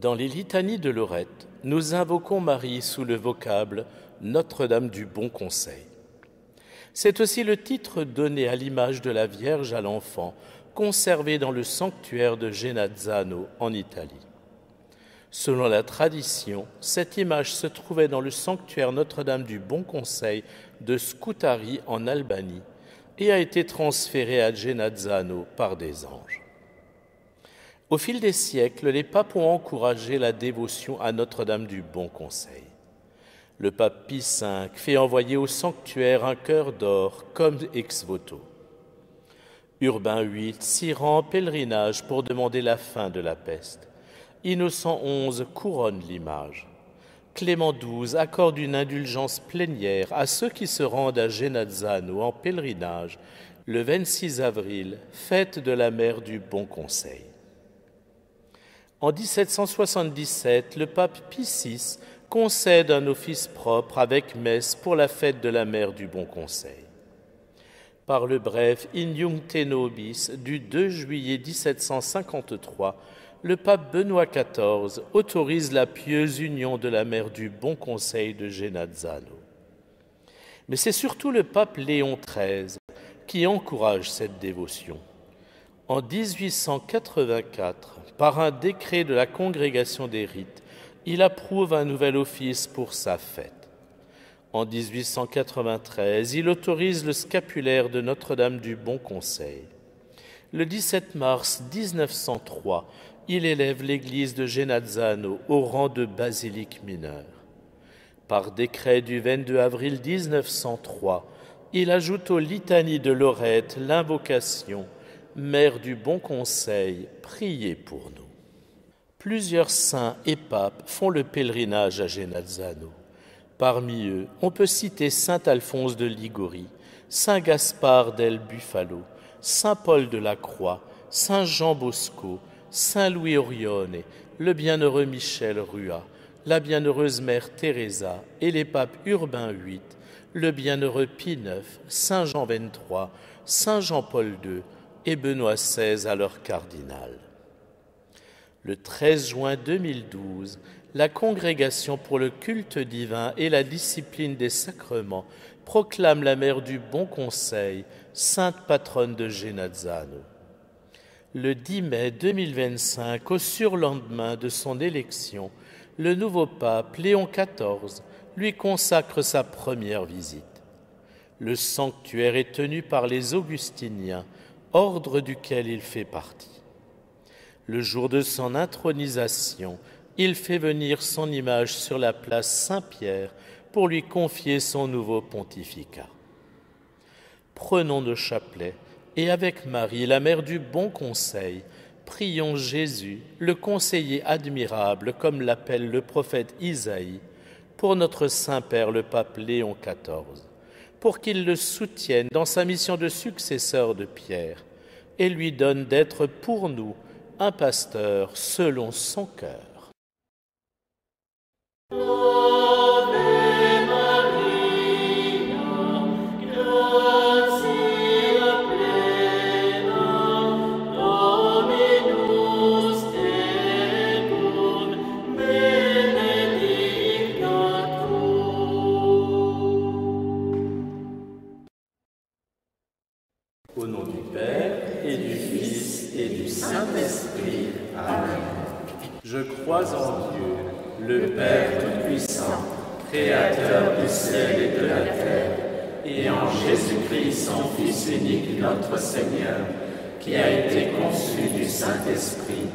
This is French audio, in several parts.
Dans les litanies de Lorette, nous invoquons Marie sous le vocable Notre-Dame du Bon Conseil. C'est aussi le titre donné à l'image de la Vierge à l'enfant, conservée dans le sanctuaire de Genazzano en Italie. Selon la tradition, cette image se trouvait dans le sanctuaire Notre-Dame du Bon Conseil de Scutari en Albanie et a été transférée à Genazzano par des anges. Au fil des siècles, les papes ont encouragé la dévotion à Notre-Dame du Bon Conseil. Le pape Pie V fait envoyer au sanctuaire un cœur d'or comme ex voto. Urbain VIII s'y rend en pèlerinage pour demander la fin de la peste. Innocent XI couronne l'image. Clément XII accorde une indulgence plénière à ceux qui se rendent à Genazzano en pèlerinage le 26 avril, fête de la Mère du Bon Conseil. En 1777, le pape Pie VI concède un office propre avec messe pour la fête de la Mère du Bon Conseil. Par le bref In Iuncte Nobis du 2 juillet 1753, le pape Benoît XIV autorise la pieuse union de la Mère du Bon Conseil de Genazzano. Mais c'est surtout le pape Léon XIII qui encourage cette dévotion. En 1884, par un décret de la Congrégation des rites, il approuve un nouvel office pour sa fête. En 1893, il autorise le scapulaire de Notre-Dame du Bon Conseil. Le 17 mars 1903, il élève l'église de Genazzano au rang de basilique mineure. Par décret du 22 avril 1903, il ajoute aux litanies de Lorette l'invocation « Mère du Bon Conseil, priez pour nous ». Plusieurs saints et papes font le pèlerinage à Genazzano. Parmi eux, on peut citer saint Alphonse de Liguori, saint Gaspard del Bufalo, saint Paul de la Croix, saint Jean Bosco, saint Louis Orione, le bienheureux Michel Rua, la bienheureuse mère Teresa et les papes Urbain VIII, le bienheureux Pie IX, saint Jean XXIII, saint Jean-Paul II et Benoît XVI à leur cardinal. Le 13 juin 2012, la Congrégation pour le culte divin et la discipline des sacrements proclame la Mère du Bon Conseil, sainte patronne de Genazzano. Le 10 mai 2025, au surlendemain de son élection, le nouveau pape Léon XIV lui consacre sa première visite. Le sanctuaire est tenu par les Augustiniens, ordre duquel il fait partie. Le jour de son intronisation, il fait venir son image sur la place Saint-Pierre pour lui confier son nouveau pontificat. Prenons nos chapelets et avec Marie, la Mère du Bon Conseil, prions Jésus, le conseiller admirable, comme l'appelle le prophète Isaïe, pour notre Saint-Père le pape Léon XIV, pour qu'il le soutienne dans sa mission de successeur de Pierre et lui donne d'être pour nous un pasteur selon son cœur. Au nom du Père et du Fils et du Saint-Esprit. Amen. Je crois en Dieu, le Père Tout-Puissant, Créateur du ciel et de la terre, et en Jésus-Christ, son Fils unique, notre Seigneur, qui a été conçu du Saint-Esprit,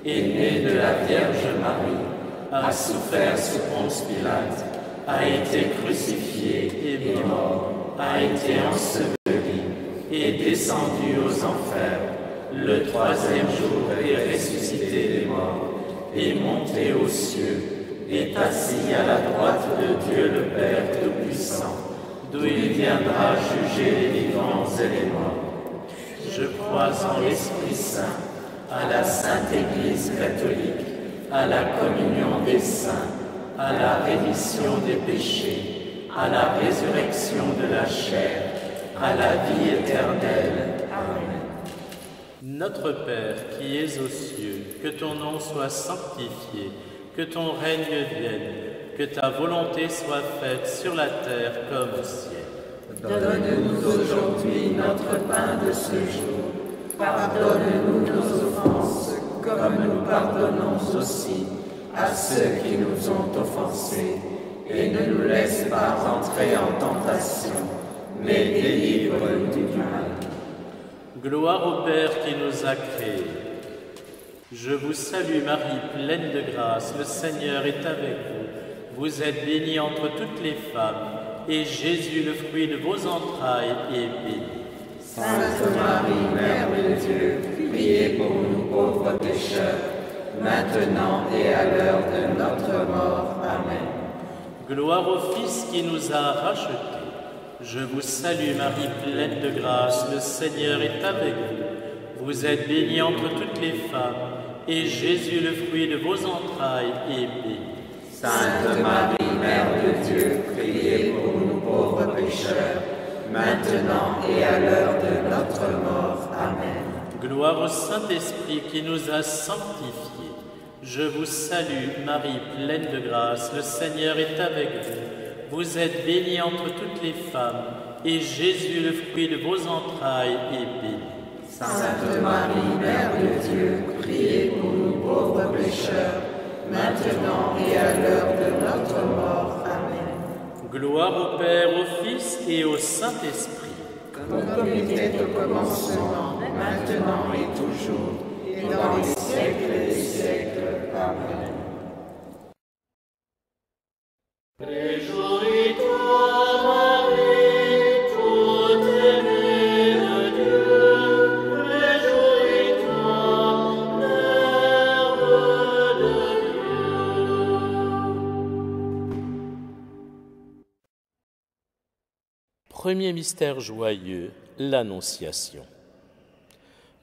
est né de la Vierge Marie, a souffert sous Ponce Pilate, a été crucifié et mort, a été enseveli, est descendu aux enfers, le troisième jour est ressuscité des morts, est monté aux cieux, est assis à la droite de Dieu le Père Tout-Puissant, d'où il viendra juger les vivants et les morts. Je crois en l'Esprit Saint, à la Sainte Église catholique, à la communion des saints, à la rémission des péchés, à la résurrection de la chair, à la vie éternelle. Amen. Notre Père qui es aux cieux, que ton nom soit sanctifié, que ton règne vienne, que ta volonté soit faite sur la terre comme au ciel. Donne-nous aujourd'hui notre pain de ce jour. Pardonne-nous nos offenses, comme nous pardonnons aussi à ceux qui nous ont offensés. Et ne nous laisse pas entrer en tentation, mais délivre-nous du mal. Gloire au Père qui nous a créés. Je vous salue Marie, pleine de grâce, le Seigneur est avec vous. Vous êtes bénie entre toutes les femmes, et Jésus, le fruit de vos entrailles, est béni. Sainte Marie, Mère de Dieu, priez pour nous pauvres pécheurs, maintenant et à l'heure de notre mort. Amen. Gloire au Fils qui nous a rachetés. Je vous salue Marie, pleine de grâce, le Seigneur est avec vous. Vous êtes bénie entre toutes les femmes, et Jésus, le fruit de vos entrailles, est béni. Sainte Marie, Mère de Dieu, priez pour nous pauvres pécheurs, maintenant et à l'heure de notre mort. Amen. Gloire au Saint-Esprit qui nous a sanctifiés. Je vous salue Marie, pleine de grâce, le Seigneur est avec vous. Vous êtes bénie entre toutes les femmes, et Jésus, le fruit de vos entrailles, est béni. Sainte Marie, Mère de Dieu, priez pour nous pauvres pécheurs, maintenant et à l'heure de notre mort. Amen. Gloire au Père, au Fils et au Saint-Esprit. Comme il était au commencement, maintenant et toujours, et dans les siècles des siècles. Amen. Réjouis-toi, Marie, toute aimée de Dieu. Réjouis-toi, Mère de Dieu. Premier mystère joyeux, l'Annonciation.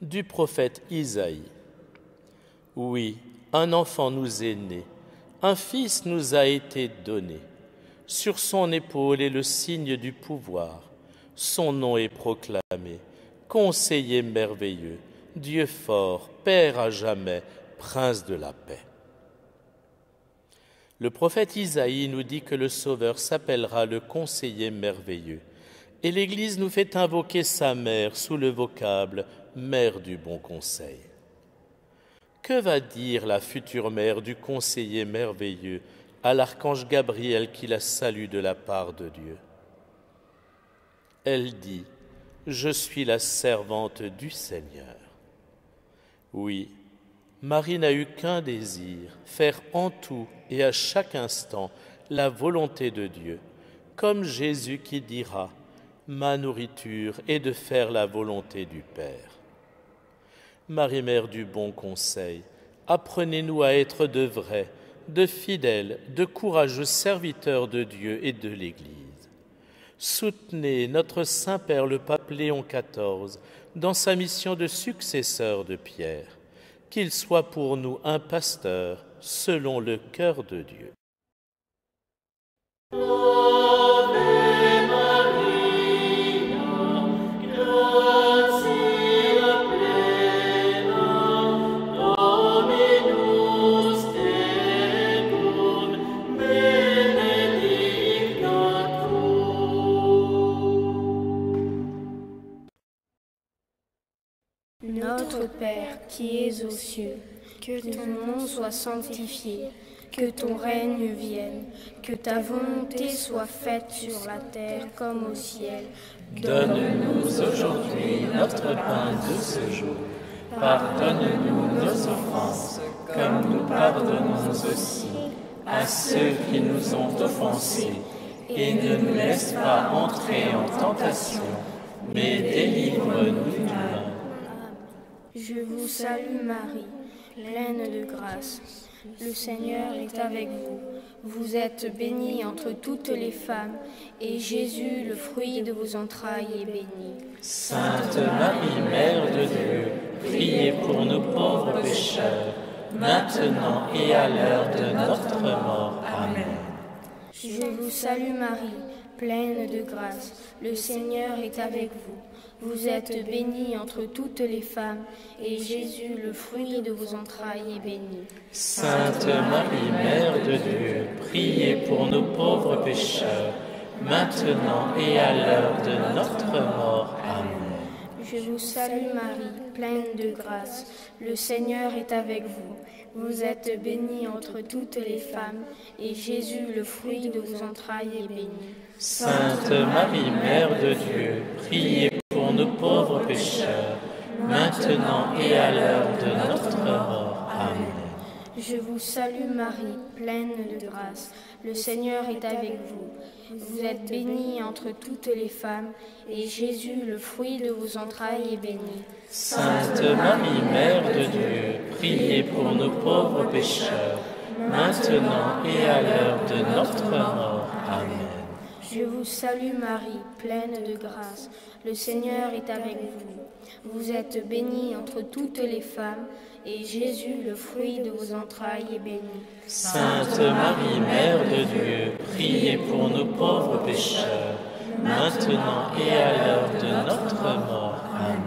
Du prophète Isaïe. Oui, un enfant nous est né, un fils nous a été donné. Sur son épaule est le signe du pouvoir. Son nom est proclamé, Conseiller merveilleux, Dieu fort, Père à jamais, Prince de la paix. Le prophète Isaïe nous dit que le Sauveur s'appellera le Conseiller merveilleux, et l'Église nous fait invoquer sa mère sous le vocable « Mère du bon conseil ». Que va dire la future mère du Conseiller merveilleux à l'archange Gabriel qui la salue de la part de Dieu? Elle dit « Je suis la servante du Seigneur ». Oui, Marie n'a eu qu'un désir, faire en tout et à chaque instant la volonté de Dieu, comme Jésus qui dira « Ma nourriture est de faire la volonté du Père ». Marie-Mère du bon conseil, apprenez-nous à être de vrais, de fidèles, de courageux serviteurs de Dieu et de l'Église. Soutenez notre Saint-Père le pape Léon XIV dans sa mission de successeur de Pierre, qu'il soit pour nous un pasteur selon le cœur de Dieu. Notre Père qui es aux cieux, que ton nom soit sanctifié, que ton règne vienne, que ta volonté soit faite sur la terre comme au ciel. Donne-nous aujourd'hui notre pain de ce jour. Pardonne-nous nos offenses, comme nous pardonnons aussi à ceux qui nous ont offensés. Et ne nous laisse pas entrer en tentation, mais délivre-nous du mal. Je vous salue Marie, pleine de grâce. Le Seigneur est avec vous. Vous êtes bénie entre toutes les femmes, et Jésus, le fruit de vos entrailles, est béni. Sainte Marie, Mère de Dieu, priez pour nous pauvres pécheurs, maintenant et à l'heure de notre mort. Amen. Je vous salue Marie, pleine de grâce, le Seigneur est avec vous. Vous êtes bénie entre toutes les femmes, et Jésus, le fruit de vos entrailles, est béni. Sainte Marie, Mère de Dieu, priez pour nos pauvres pécheurs, maintenant et à l'heure de notre mort. Amen. Je vous salue Marie, pleine de grâce, le Seigneur est avec vous. Vous êtes bénie entre toutes les femmes, et Jésus, le fruit de vos entrailles, est béni. Sainte Marie, Mère de Dieu, priez pour nos pauvres pécheurs, maintenant et à l'heure de notre mort. Amen. Je vous salue Marie, pleine de grâce, le Seigneur est avec vous. Vous êtes bénie entre toutes les femmes, et Jésus, le fruit de vos entrailles, est béni. Sainte Marie, Mère de Dieu, priez pour nos pauvres pécheurs, maintenant et à l'heure de notre mort. Amen. Je vous salue Marie, pleine de grâce, le Seigneur est avec vous. Vous êtes bénie entre toutes les femmes, et Jésus, le fruit de vos entrailles, est béni. Sainte Marie, Mère de Dieu, priez pour nos pauvres pécheurs, maintenant et à l'heure de notre mort. Amen.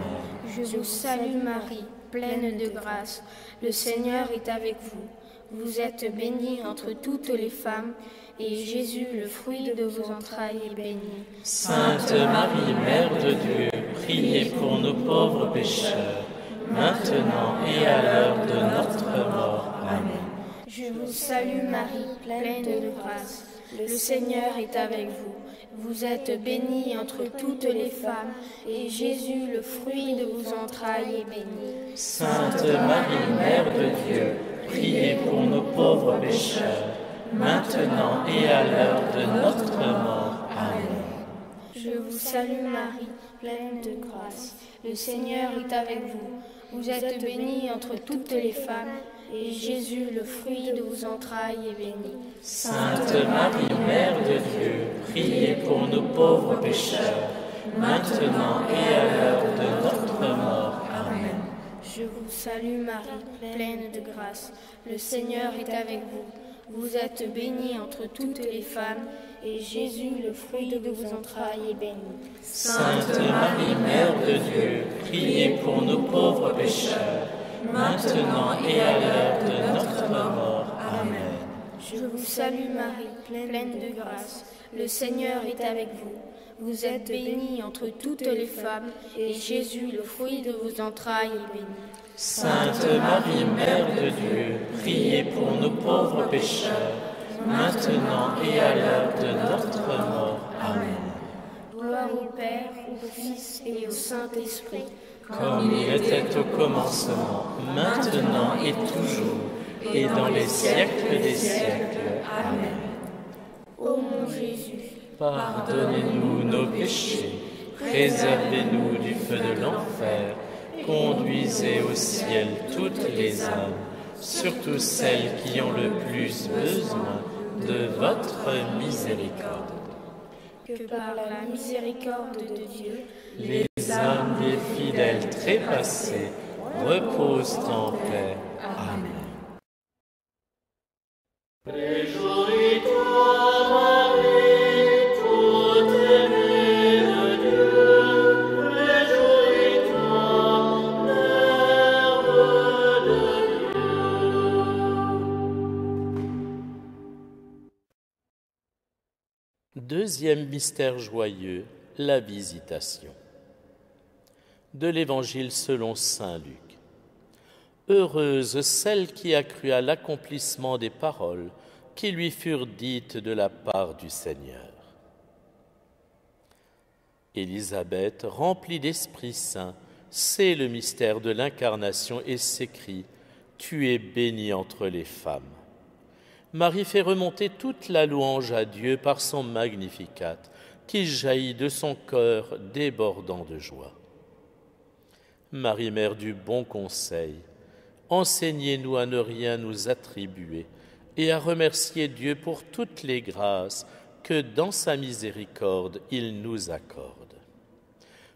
Je vous salue Marie, pleine de grâce, le Seigneur est avec vous. Vous êtes bénie entre toutes les femmes, et Jésus, le fruit de vos entrailles, est béni. Sainte Marie, Mère de Dieu, priez pour nos pauvres pécheurs, maintenant et à l'heure de notre mort. Amen. Je vous salue Marie, pleine de grâce, le Seigneur est avec vous. Vous êtes bénie entre toutes les femmes, et Jésus, le fruit de vos entrailles, est béni. Sainte Marie, Mère de Dieu, priez pour nos pauvres pécheurs, maintenant et à l'heure de notre mort. Amen. Je vous salue Marie, pleine de grâce, le Seigneur est avec vous. Vous êtes bénie entre toutes les femmes, et Jésus, le fruit de vos entrailles, est béni. Sainte Marie, Mère de Dieu, priez pour nos pauvres pécheurs, maintenant et à l'heure de notre mort. Amen. Je vous salue Marie, pleine de grâce, le Seigneur est avec vous. Vous êtes bénie entre toutes les femmes, et Jésus, le fruit de vos entrailles, est béni. Sainte Marie, Mère de Dieu, priez pour nos pauvres pécheurs, maintenant et à l'heure de notre mort. Amen. Je vous salue Marie, pleine de grâce, le Seigneur est avec vous. Vous êtes bénie entre toutes les femmes, et Jésus, le fruit de vos entrailles, est béni. Sainte Marie, Mère de Dieu, priez pour nos pauvres pécheurs, maintenant et à l'heure de notre mort. Amen. Gloire au Père, au Fils et au Saint-Esprit, comme il était au commencement, maintenant et toujours, et dans les siècles des siècles. Amen. Ô mon Jésus, pardonnez-nous nos péchés, préservez-nous du feu de l'enfer, conduisez au ciel toutes les âmes, surtout celles qui ont le plus besoin de votre miséricorde. que par la miséricorde de Dieu, Les âmes des fidèles trépassés reposent en paix. Amen. Réjouis-toi, Marie, toute aimée de Dieu. Réjouis-toi, Mère de Dieu. Deuxième mystère joyeux, la visitation. De l'Évangile selon saint Luc. Heureuse celle qui a cru à l'accomplissement des paroles qui lui furent dites de la part du Seigneur. Élisabeth, remplie d'Esprit Saint, sait le mystère de l'incarnation et s'écrie « Tu es bénie entre les femmes ». Marie fait remonter toute la louange à Dieu par son Magnificat, qui jaillit de son cœur débordant de joie. Marie, Mère du bon conseil, enseignez-nous à ne rien nous attribuer et à remercier Dieu pour toutes les grâces que dans sa miséricorde il nous accorde.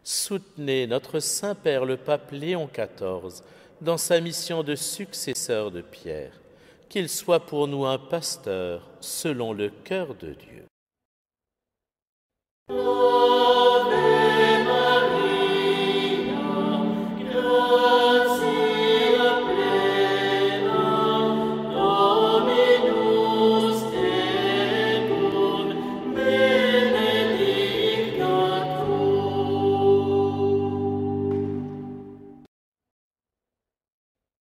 Soutenez notre Saint-Père le pape Léon XIV dans sa mission de successeur de Pierre, qu'il soit pour nous un pasteur selon le cœur de Dieu.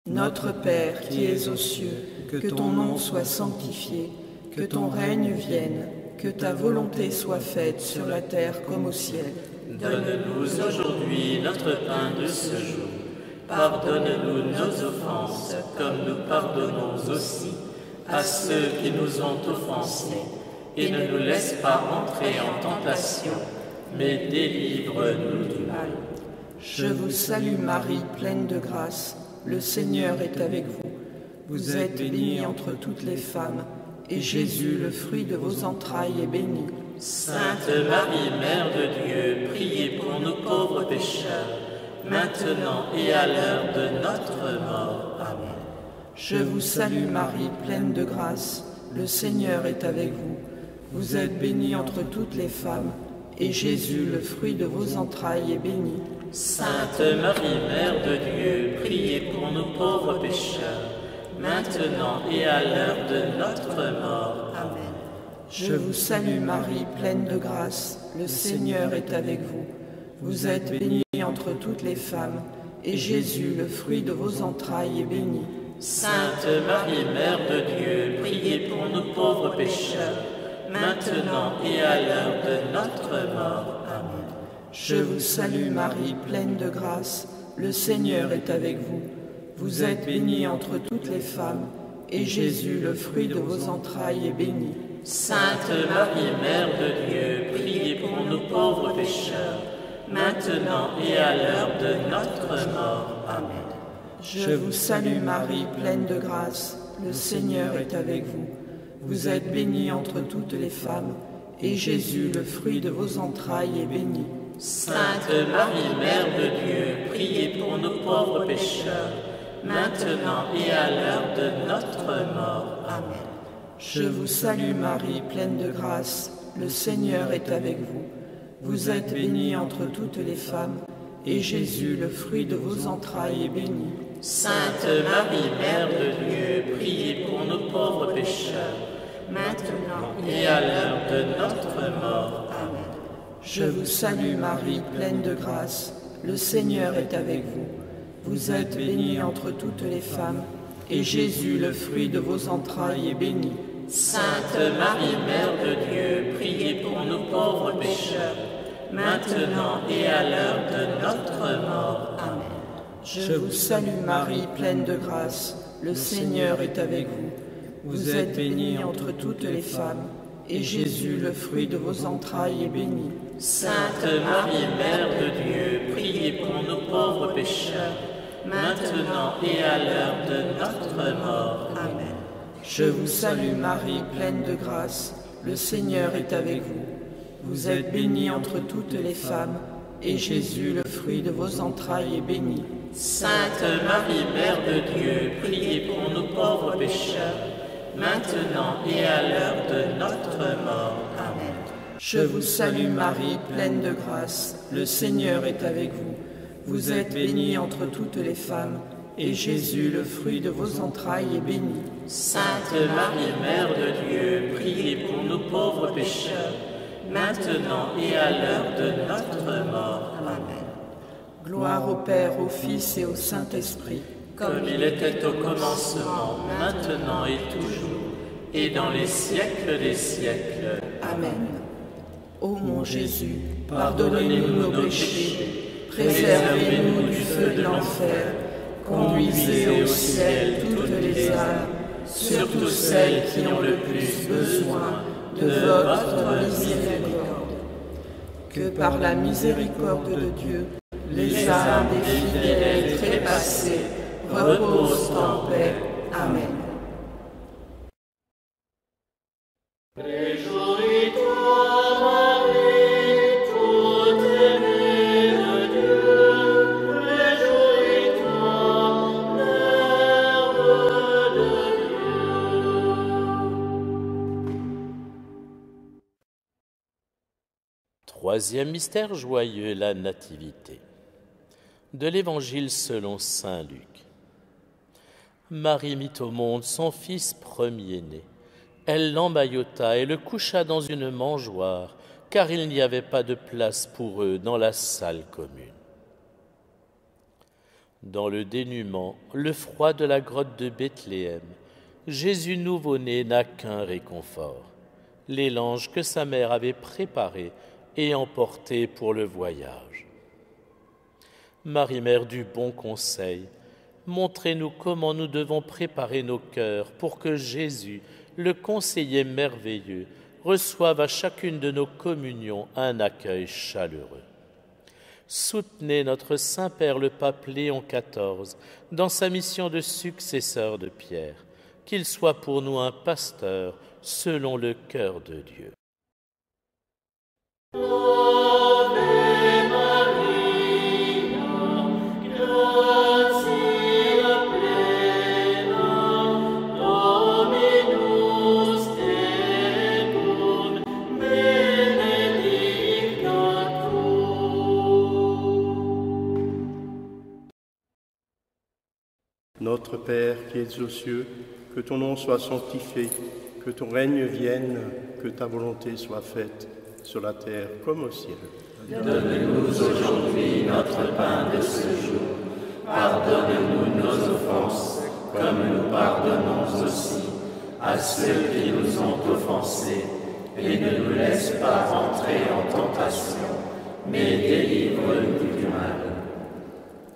Notre Père qui es aux cieux, que ton nom soit sanctifié, que ton règne vienne, que ta volonté soit faite sur la terre comme au ciel. Donne-nous aujourd'hui notre pain de ce jour. Pardonne-nous nos offenses, comme nous pardonnons aussi à ceux qui nous ont offensés. Et ne nous laisse pas entrer en tentation, mais délivre-nous du mal. Je vous salue Marie, pleine de grâce. Le Seigneur est avec vous. Vous êtes bénie entre toutes les femmes, et Jésus, le fruit de vos entrailles, est béni. Sainte Marie, Mère de Dieu, priez pour nous pauvres pécheurs, maintenant et à l'heure de notre mort. Amen. Je vous salue Marie, pleine de grâce. Le Seigneur est avec vous. Vous êtes bénie entre toutes les femmes, et Jésus, le fruit de vos entrailles, est béni. Sainte Marie, Mère de Dieu, priez pour nous pauvres pécheurs, maintenant et à l'heure de notre mort. Amen. Je vous salue Marie, pleine de grâce. Le Seigneur est avec vous. Vous êtes bénie entre toutes les femmes, et Jésus, le fruit de vos entrailles, est béni. Sainte Marie, Mère de Dieu, priez pour nous pauvres pécheurs, maintenant et à l'heure de notre mort. Amen. Je vous salue Marie, pleine de grâce. Le Seigneur est avec vous. Vous êtes bénie entre toutes les femmes, et Jésus, le fruit de vos entrailles, est béni. Sainte Marie, Mère de Dieu, priez pour nous pauvres pécheurs, maintenant et à l'heure de notre mort. Amen. Je vous salue Marie, pleine de grâce. Le Seigneur est avec vous. Vous êtes bénie entre toutes les femmes, et Jésus, le fruit de vos entrailles, est béni. Sainte Marie, Mère de Dieu, priez pour nous pauvres pécheurs, maintenant et à l'heure de notre mort. Amen. Je vous salue Marie, pleine de grâce. Le Seigneur est avec vous. Vous êtes bénie entre toutes les femmes, et Jésus, le fruit de vos entrailles, est béni. Sainte Marie, Mère de Dieu, priez pour nous pauvres pécheurs, maintenant et à l'heure de notre mort. Amen. Je vous salue Marie, pleine de grâce. Le Seigneur est avec vous. Vous êtes bénie entre toutes les femmes, et Jésus, le fruit de vos entrailles, est béni. Sainte Marie, Mère de Dieu, priez pour nous pauvres pécheurs, maintenant et à l'heure de notre mort. Amen. Je vous salue Marie, pleine de grâce. Le Seigneur est avec vous. Vous êtes bénie entre toutes les femmes, et Jésus, le fruit de vos entrailles, est béni. Sainte Marie, Mère de Dieu, priez pour nous pauvres pécheurs, maintenant et à l'heure de notre mort. Amen. Je vous salue Marie, pleine de grâce. Le Seigneur est avec vous. Vous êtes bénie entre toutes les femmes, et Jésus, le fruit de vos entrailles, est béni. Sainte Marie, Mère de Dieu, priez pour nous pauvres pécheurs, maintenant et à l'heure de notre mort. Amen. Je vous salue Marie, pleine de grâce. Le Seigneur est avec vous. Vous êtes bénie entre toutes les femmes, et Jésus, le fruit de vos entrailles, est béni. Sainte Marie, Mère de Dieu, priez pour nous pauvres pécheurs, maintenant et à l'heure de notre mort. Amen. Gloire au Père, au Fils et au Saint-Esprit. Comme il était au commencement, maintenant et toujours, et dans les siècles des siècles. Amen. Ô mon Jésus, pardonnez-nous nos péchés, préservez-nous du feu de l'enfer, conduisez au ciel toutes les âmes, surtout celles qui ont le plus besoin de votre miséricorde. Que par la miséricorde de Dieu, les âmes des fidèles trépassés reposent en paix. Amen. Réjouis-toi, Marie, toute aimée de Dieu. Réjouis-toi, Mère de Dieu. Troisième mystère joyeux, la Nativité. De l'Évangile selon saint Luc. Marie mit au monde son fils premier-né. Elle l'emmaillota et le coucha dans une mangeoire, car il n'y avait pas de place pour eux dans la salle commune. Dans le dénuement, le froid de la grotte de Bethléem, Jésus nouveau-né n'a qu'un réconfort, les langes que sa mère avait préparés et emportés pour le voyage. Marie, mère du bon conseil, montrez-nous comment nous devons préparer nos cœurs pour que Jésus, le conseiller merveilleux, reçoive à chacune de nos communions un accueil chaleureux. Soutenez notre Saint-Père le pape Léon XIV dans sa mission de successeur de Pierre, qu'il soit pour nous un pasteur selon le cœur de Dieu. Notre Père qui es aux cieux, que ton nom soit sanctifié, que ton règne vienne, que ta volonté soit faite, sur la terre comme au ciel. Donne-nous aujourd'hui notre pain de ce jour. Pardonne-nous nos offenses, comme nous pardonnons aussi à ceux qui nous ont offensés. Et ne nous laisse pas entrer en tentation, mais délivre-nous du mal.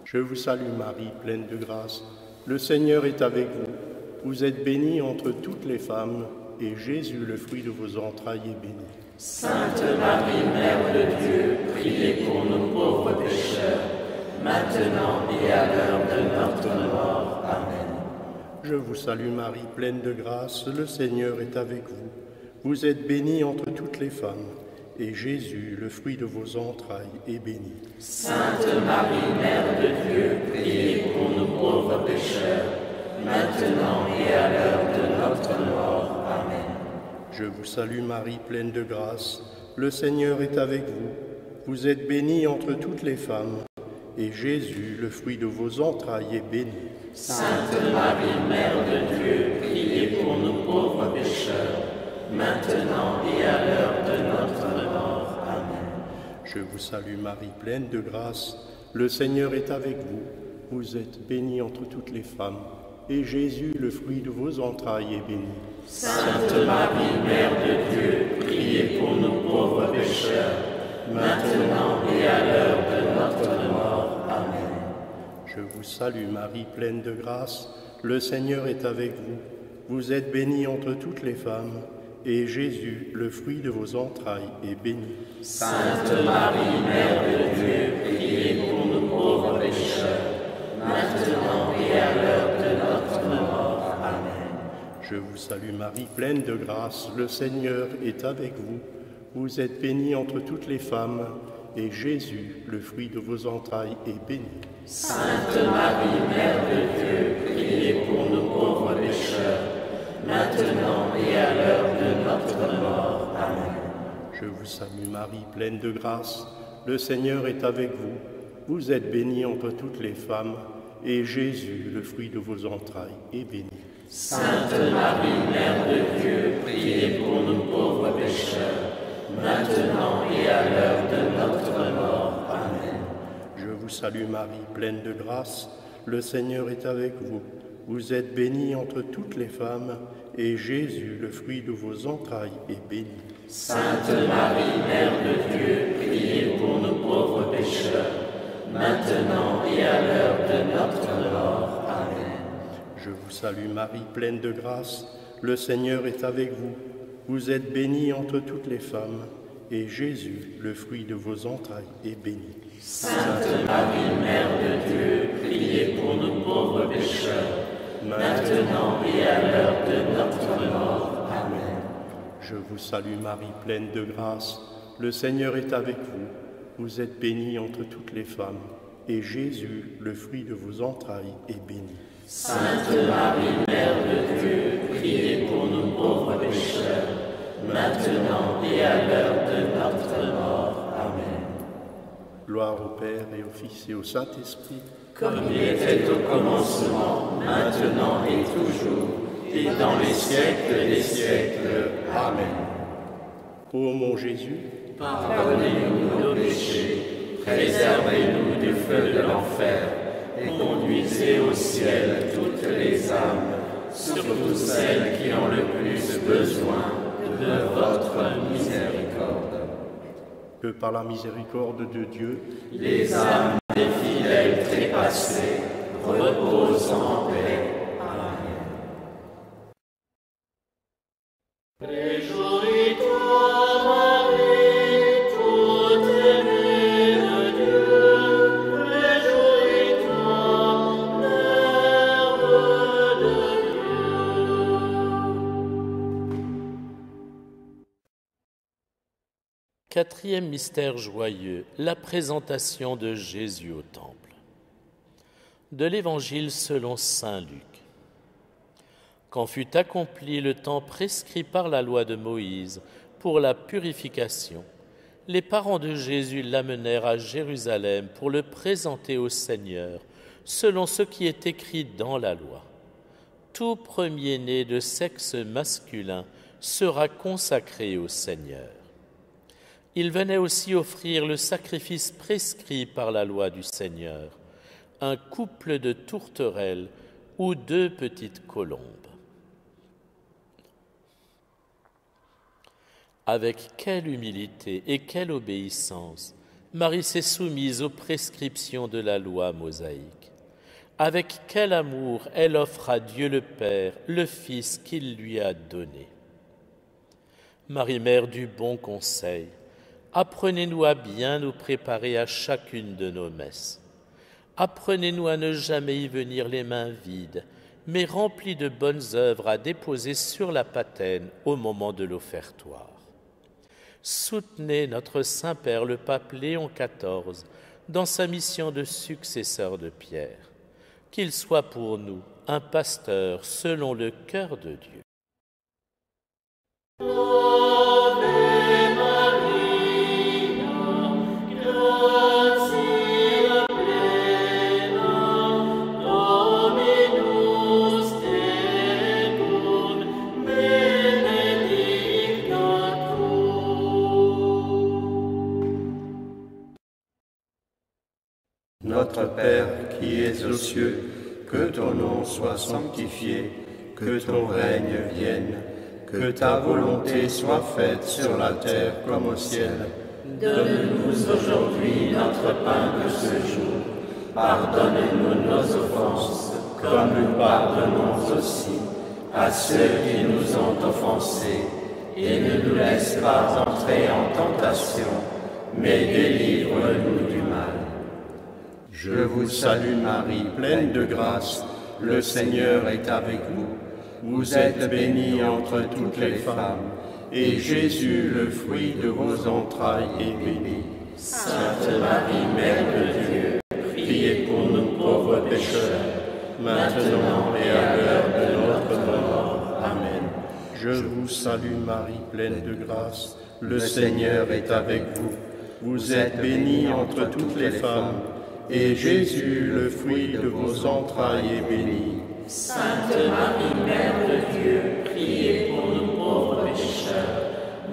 Je vous salue Marie, pleine de grâce. Le Seigneur est avec vous. Vous êtes bénie entre toutes les femmes, et Jésus, le fruit de vos entrailles, est béni. Sainte Marie, Mère de Dieu, priez pour nous pauvres pécheurs, maintenant et à l'heure de notre mort. Amen. Je vous salue Marie, pleine de grâce. Le Seigneur est avec vous. Vous êtes bénie entre toutes les femmes, et Jésus, le fruit de vos entrailles, est béni. Sainte Marie, Mère de Dieu, priez pour nous pauvres pécheurs, maintenant et à l'heure de notre mort. Amen. Je vous salue Marie, pleine de grâce. Le Seigneur est avec vous. Vous êtes bénie entre toutes les femmes, et Jésus, le fruit de vos entrailles, est béni. Sainte Marie, Mère de Dieu, priez pour nous pauvres pécheurs, maintenant et à l'heure de notre mort. Amen. Je vous salue Marie, pleine de grâce. Le Seigneur est avec vous. Vous êtes bénie entre toutes les femmes, et Jésus, le fruit de vos entrailles, est béni. Sainte Marie, Mère de Dieu, priez pour nous pauvres pécheurs, maintenant et à l'heure de notre mort. Amen. Je vous salue Marie, pleine de grâce. Le Seigneur est avec vous. Vous êtes bénie entre toutes les femmes, et Jésus, le fruit de vos entrailles, est béni. Sainte Marie, Mère de Dieu, priez pour nous pauvres pécheurs, maintenant et à l'heure de notre mort. Amen. Je vous salue Marie, pleine de grâce. Le Seigneur est avec vous. Vous êtes bénie entre toutes les femmes, et Jésus, le fruit de vos entrailles, est béni. Sainte Marie, Mère de Dieu, priez pour nous pauvres pécheurs, maintenant et à l'heure de notre mort. Amen. Je vous salue Marie, pleine de grâce. Le Seigneur est avec vous. Vous êtes bénie entre toutes les femmes, et Jésus, le fruit de vos entrailles, est béni. Sainte Marie, Mère de Dieu, priez pour nous pauvres pécheurs, maintenant et à l'heure de notre mort. Amen. Je vous salue Marie, pleine de grâce. Le Seigneur est avec vous. Vous êtes bénie entre toutes les femmes, et Jésus, le fruit de vos entrailles, est béni. Sainte Marie, Mère de Dieu, priez pour nous pauvres pécheurs, maintenant et à l'heure de notre mort. Amen. Je vous salue Marie, pleine de grâce. Le Seigneur est avec vous. Vous êtes bénie entre toutes les femmes, et Jésus, le fruit de vos entrailles, est béni. Sainte Marie, Mère de Dieu, priez pour nous pauvres pécheurs, maintenant et à l'heure de notre mort. Amen. Je vous salue Marie, pleine de grâce. Le Seigneur est avec vous. Vous êtes bénie entre toutes les femmes, et Jésus, le fruit de vos entrailles, est béni. Sainte Marie, Mère de Dieu, priez pour nous pauvres pécheurs, maintenant et à l'heure de notre mort. Amen. Gloire au Père et au Fils et au Saint-Esprit, comme il était au commencement, maintenant et toujours, et dans les siècles des siècles. Amen. Ô mon Jésus, pardonnez-nous nos péchés, préservez-nous du feu de l'enfer, et conduisez au ciel toutes les âmes, surtout celles qui ont le plus besoin de votre miséricorde. que par la miséricorde de Dieu, les âmes des fidèles trépassés reposent en paix. Amen. Réjouis-toi, Marie, toute aimée de Dieu. Réjouis-toi, Mère de Dieu. Quatrième mystère joyeux, la présentation de Jésus au temple. De l'Évangile selon saint Luc. Quand fut accompli le temps prescrit par la loi de Moïse pour la purification, les parents de Jésus l'amenèrent à Jérusalem pour le présenter au Seigneur, selon ce qui est écrit dans la loi. Tout premier-né de sexe masculin sera consacré au Seigneur. Il venait aussi offrir le sacrifice prescrit par la loi du Seigneur, un couple de tourterelles ou 2 petites colombes. Avec quelle humilité et quelle obéissance Marie s'est soumise aux prescriptions de la loi mosaïque. Avec quel amour elle offre à Dieu le Père le Fils qu'il lui a donné. Marie, Mère du bon conseil, apprenez-nous à bien nous préparer à chacune de nos messes. Apprenez-nous à ne jamais y venir les mains vides, mais remplies de bonnes œuvres à déposer sur la patène au moment de l'offertoire. Soutenez notre Saint-Père le pape Léon XIV dans sa mission de successeur de Pierre. Qu'il soit pour nous un pasteur selon le cœur de Dieu. Notre Père qui es aux cieux, que ton nom soit sanctifié, que ton règne vienne, que ta volonté soit faite sur la terre comme au ciel. Donne-nous aujourd'hui notre pain de ce jour. Pardonne-nous nos offenses, comme nous pardonnons aussi à ceux qui nous ont offensés. Et ne nous laisse pas entrer en tentation, mais délivre-nous du mal. Je vous salue Marie, pleine de grâce, le Seigneur est avec vous. Vous êtes bénie entre toutes les femmes, et Jésus, le fruit de vos entrailles, est béni. Sainte Marie, Mère de Dieu, priez pour nous pauvres pécheurs, maintenant et à l'heure de notre mort. Amen. Je vous salue Marie, pleine de grâce, le Seigneur est avec vous. Vous êtes bénie entre toutes les femmes, et Jésus, le fruit de vos entrailles, est béni. Sainte Marie, Mère de Dieu, priez pour nous pauvres pécheurs,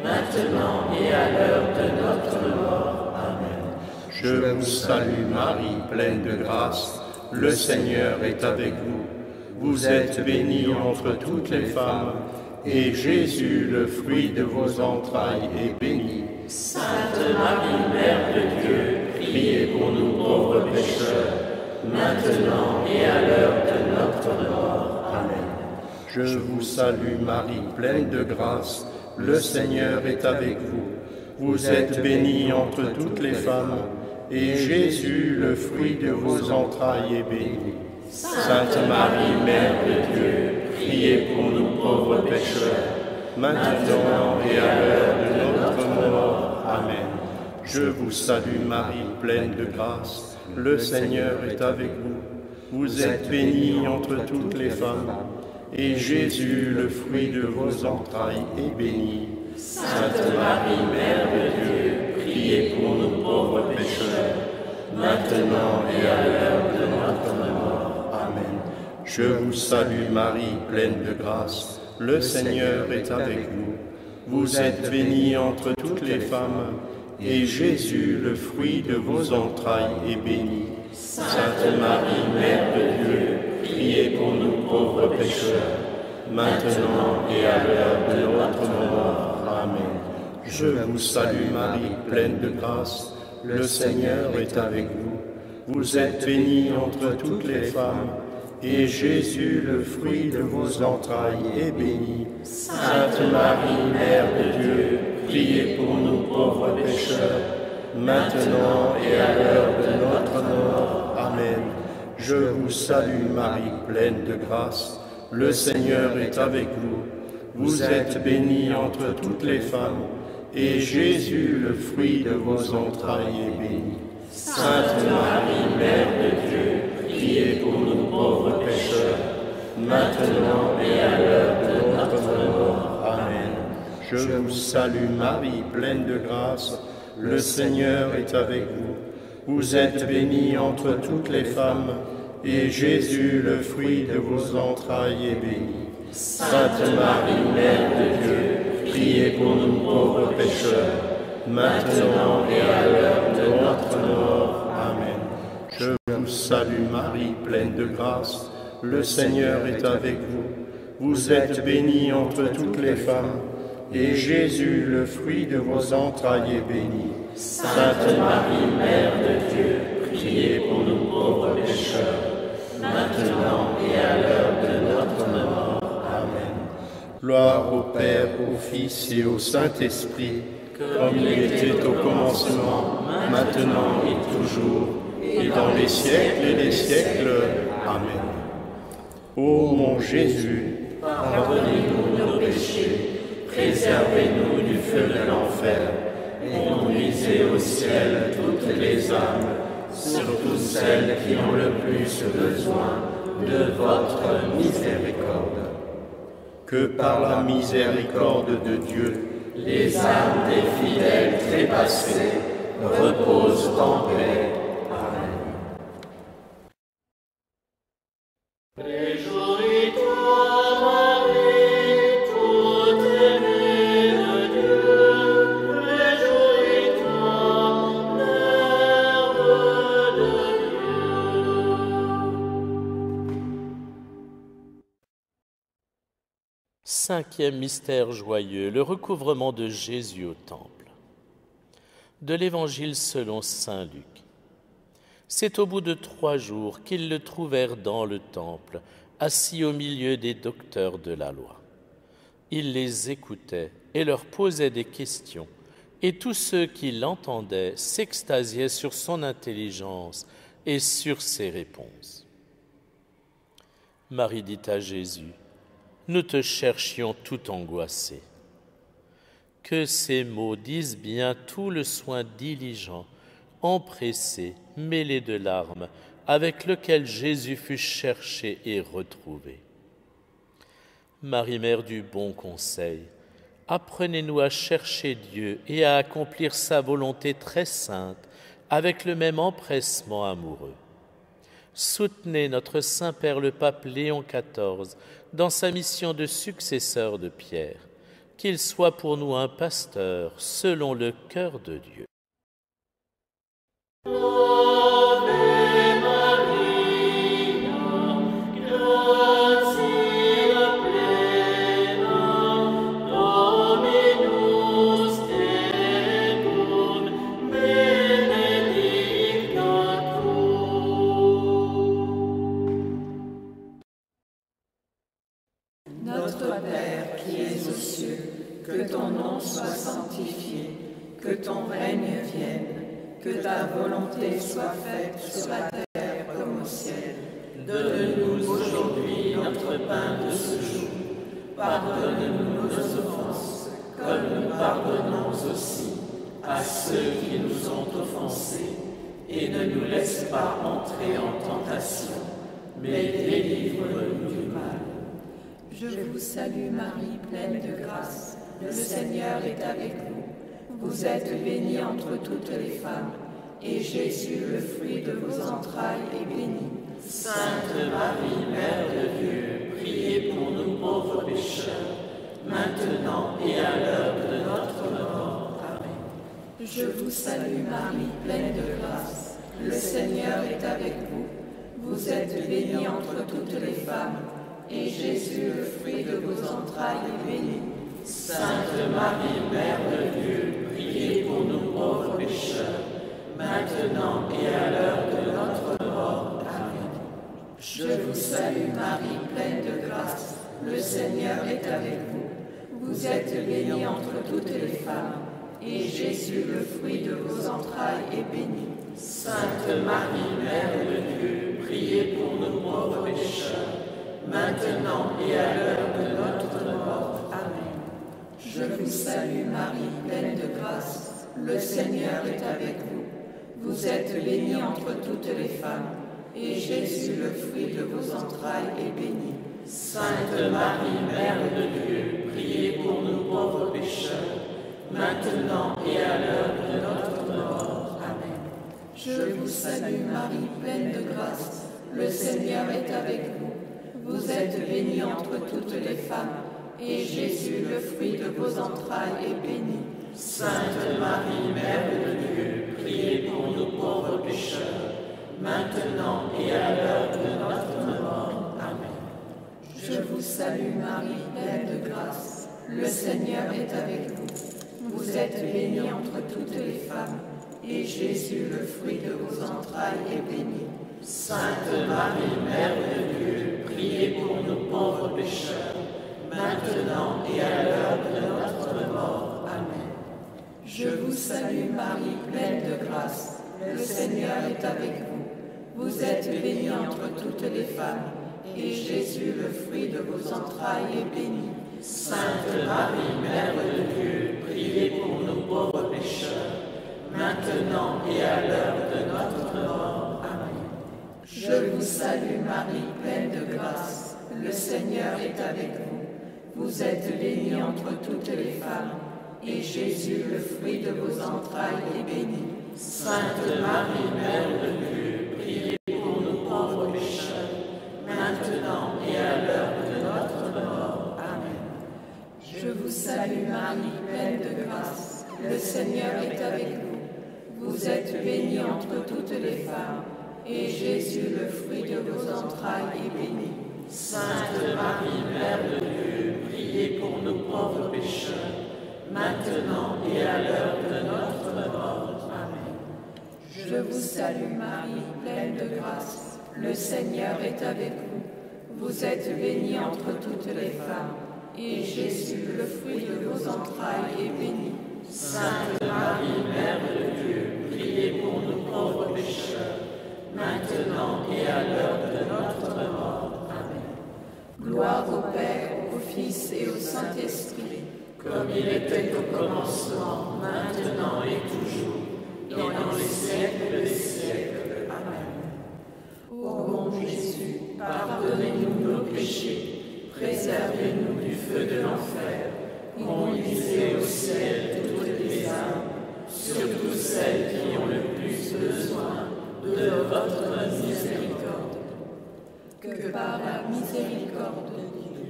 maintenant et à l'heure de notre mort. Amen. Je vous salue Marie, pleine de grâce, le Seigneur est avec vous. Vous êtes bénie entre toutes les femmes, et Jésus, le fruit de vos entrailles, est béni. Sainte Marie, Mère de Dieu, priez pour nous pauvres pécheurs, maintenant et à l'heure de notre mort. Amen. Je vous salue Marie, pleine de grâce, le Seigneur est avec vous. Vous êtes bénie entre toutes les femmes, et Jésus, le fruit de vos entrailles, est béni. Sainte Marie, Mère de Dieu, priez pour nous pauvres pécheurs, maintenant et à l'heure de notre mort. Amen. Je vous salue Marie, pleine de grâce, le Seigneur est avec vous. Vous êtes bénie entre toutes les femmes, et Jésus, le fruit de vos entrailles, est béni. Sainte Marie, Mère de Dieu, priez priez pour nous pauvres pécheurs, maintenant et à l'heure de notre mort. Amen. Je vous salue Marie, pleine de grâce, le Seigneur est avec vous. Vous êtes bénie entre toutes les femmes, et Jésus, le fruit de vos entrailles, est béni. Sainte Marie, Mère de Dieu, priez pour nous pauvres pécheurs, maintenant et à l'heure de notre mort. Amen. Je vous salue Marie, pleine de grâce, le Seigneur est avec vous. Vous êtes bénie entre toutes les femmes, et Jésus, le fruit de vos entrailles, est béni. Sainte Marie, Mère de Dieu, priez pour nous pauvres pécheurs, maintenant et à l'heure de notre mort. Amen. Je vous salue Marie, pleine de grâce, le Seigneur est avec vous. Vous êtes bénie entre toutes les femmes, et Jésus, le fruit de vos entrailles, est béni. Sainte Marie, Mère de Dieu, priez pour nous pauvres pécheurs, maintenant et à l'heure de notre mort. Amen. Je vous salue Marie, pleine de grâce, le Seigneur est avec vous. Vous êtes bénie entre toutes les femmes, et Jésus, le fruit de vos entrailles, est béni. Sainte Marie, Mère de Dieu, priez pour nous pauvres pécheurs, maintenant et à l'heure de notre mort. Amen. Je vous salue Marie, pleine de grâce, le Seigneur est avec vous. Vous êtes bénie entre toutes les femmes, et Jésus, le fruit de vos entrailles, est béni. Sainte Marie, Mère de Dieu, priez pour nous pauvres pécheurs, maintenant et à l'heure de notre mort. Amen. Gloire au Père, au Fils et au Saint-Esprit, comme il était au commencement, maintenant et toujours, et dans les siècles et les siècles. Amen. Ô mon Jésus, pardonnez-nous nos péchés, préservez-nous du feu de l'enfer, et conduisez au ciel toutes les âmes, surtout celles qui ont le plus besoin de votre miséricorde. Que par la miséricorde de Dieu, les âmes des fidèles trépassés reposent en paix. Amen. Réjouis-toi, Marie, toute aimée de Dieu. Réjouis-toi, Mère de Dieu. Cinquième mystère joyeux, le recouvrement de Jésus au temple. De l'Évangile selon saint Luc. C'est au bout de 3 jours qu'ils le trouvèrent dans le temple, assis au milieu des docteurs de la loi. Il les écoutait et leur posait des questions, et tous ceux qui l'entendaient s'extasiaient sur son intelligence et sur ses réponses. Marie dit à Jésus: « Nous te cherchions tout angoissé. » Que ces mots disent bien tout le soin diligent, empressé, mêlé de larmes, avec lequel Jésus fut cherché et retrouvé. Marie, Mère du bon conseil, apprenez-nous à chercher Dieu et à accomplir sa volonté très sainte avec le même empressement amoureux. Soutenez notre Saint-Père le pape Léon XIV dans sa mission de successeur de Pierre, qu'il soit pour nous un pasteur selon le cœur de Dieu. Notre Père qui es aux cieux, que ton nom soit sanctifié, que ton règne vienne, que ta volonté soit faite sur la terre comme au ciel. Donne-nous aujourd'hui notre pain de ce jour. Pardonne-nous nos offenses, comme nous pardonnons aussi à ceux qui nous ont offensés. Et ne nous laisse pas entrer en tentation, mais délivre-nous du mal. Je vous salue Marie, pleine de grâce, le Seigneur est avec vous. Vous êtes bénie entre toutes les femmes, et Jésus, le fruit de vos entrailles, est béni. Sainte Marie, Mère de Dieu, priez pour nous pauvres pécheurs, maintenant et à l'heure de notre mort. Amen. Je vous salue Marie, pleine de grâce. Le Seigneur est avec vous. Vous êtes bénie entre toutes les femmes, et Jésus, le fruit de vos entrailles, est béni. Sainte Marie, Mère de Dieu, priez pour nous pauvres pécheurs, maintenant et à l'heure de notre mort. Amen. Je vous salue Marie, pleine de grâce. Le Seigneur est avec vous. Vous êtes bénie entre toutes les femmes, et Jésus, le fruit de vos entrailles, est béni. Sainte Marie, Mère de Dieu, priez pour nous pauvres pécheurs, maintenant et à l'heure de notre mort. Amen. Je vous salue Marie, pleine de grâce. Le Seigneur est avec vous. Vous êtes bénie entre toutes les femmes, et Jésus, le fruit de vos entrailles, est béni. Sainte Marie, Mère de Dieu, priez pour nous pauvres pécheurs, maintenant et à l'heure de notre mort. Amen. Je vous salue Marie, pleine de grâce. Le Seigneur est avec vous. Vous êtes bénie entre toutes les femmes, et Jésus, le fruit de vos entrailles, est béni. Sainte Marie, Mère de Dieu, priez pour nous pauvres pécheurs, maintenant et à l'heure de notre mort. Amen. Je vous salue Marie, pleine de grâce. Le Seigneur est avec vous. Vous êtes bénie entre toutes les femmes, et Jésus, le fruit de vos entrailles, est béni. Sainte Marie, Mère de Dieu, priez pour nous pauvres pécheurs, maintenant et à l'heure de notre mort. Amen. Je vous salue Marie, pleine de grâce. Le Seigneur est avec vous. Vous êtes bénie entre toutes les femmes, et Jésus, le fruit de vos entrailles, est béni. Sainte Marie, Mère de Dieu, priez pour nous pauvres pécheurs, maintenant et à l'heure de notre mort. Amen. Je vous salue Marie, pleine de grâce. Le Seigneur est avec vous. Vous êtes bénie entre toutes les femmes, et Jésus, le fruit de vos entrailles, est béni. Sainte Marie, Mère de Dieu, priez pour nous pauvres pécheurs, maintenant et à l'heure de notre mort. Amen. Je vous salue Marie, pleine de grâce. Le Seigneur est avec vous. Vous êtes bénie entre toutes les femmes, et Jésus, le fruit de vos entrailles, est béni. Sainte Marie, Mère de Dieu, priez pour nous pauvres pécheurs, maintenant et à l'heure de notre mort. Amen. Je vous salue Marie, pleine de grâce. Le Seigneur est avec vous. Vous êtes bénie entre toutes les femmes, et Jésus, le fruit de vos entrailles, est béni. Sainte Marie, Mère de Dieu, priez pour nous pauvres pécheurs, maintenant et à l'heure de notre mort. Amen. Gloire au Père, au Fils et au Saint-Esprit, comme il était au commencement, maintenant et toujours, et dans les siècles des siècles. Amen. Ô bon Jésus, Pardonnez-nous nos péchés, préservez-nous du feu de l'enfer, conduisez au ciel toutes les âmes, surtout celles qui ont le plus besoin de votre miséricorde. que par la miséricorde de Dieu,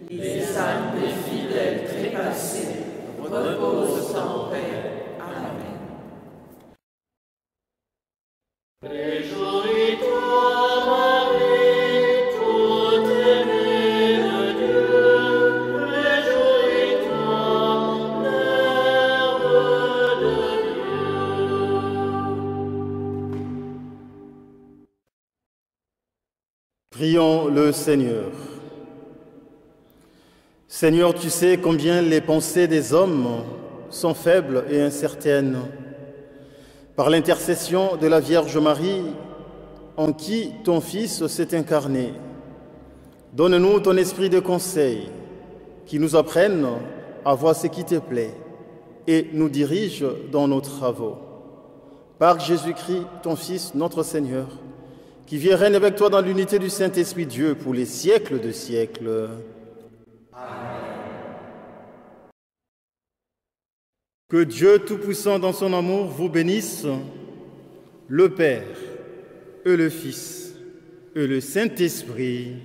Les âmes des fidèles trépassés reposent en paix. Amen. Réjouis-toi, Marie, toute aimée de Dieu. Réjouis-toi, Mère de Dieu. Prions le Seigneur. Seigneur, tu sais combien les pensées des hommes sont faibles et incertaines. Par l'intercession de la Vierge Marie, en qui ton Fils s'est incarné, donne-nous ton esprit de conseil, qui nous apprenne à voir ce qui te plaît et nous dirige dans nos travaux. Par Jésus-Christ, ton Fils, notre Seigneur, qui vit et règne avec toi dans l'unité du Saint-Esprit Dieu pour les siècles de siècles. Que Dieu Tout-Puissant dans son amour vous bénisse, le Père et le Fils et le Saint-Esprit.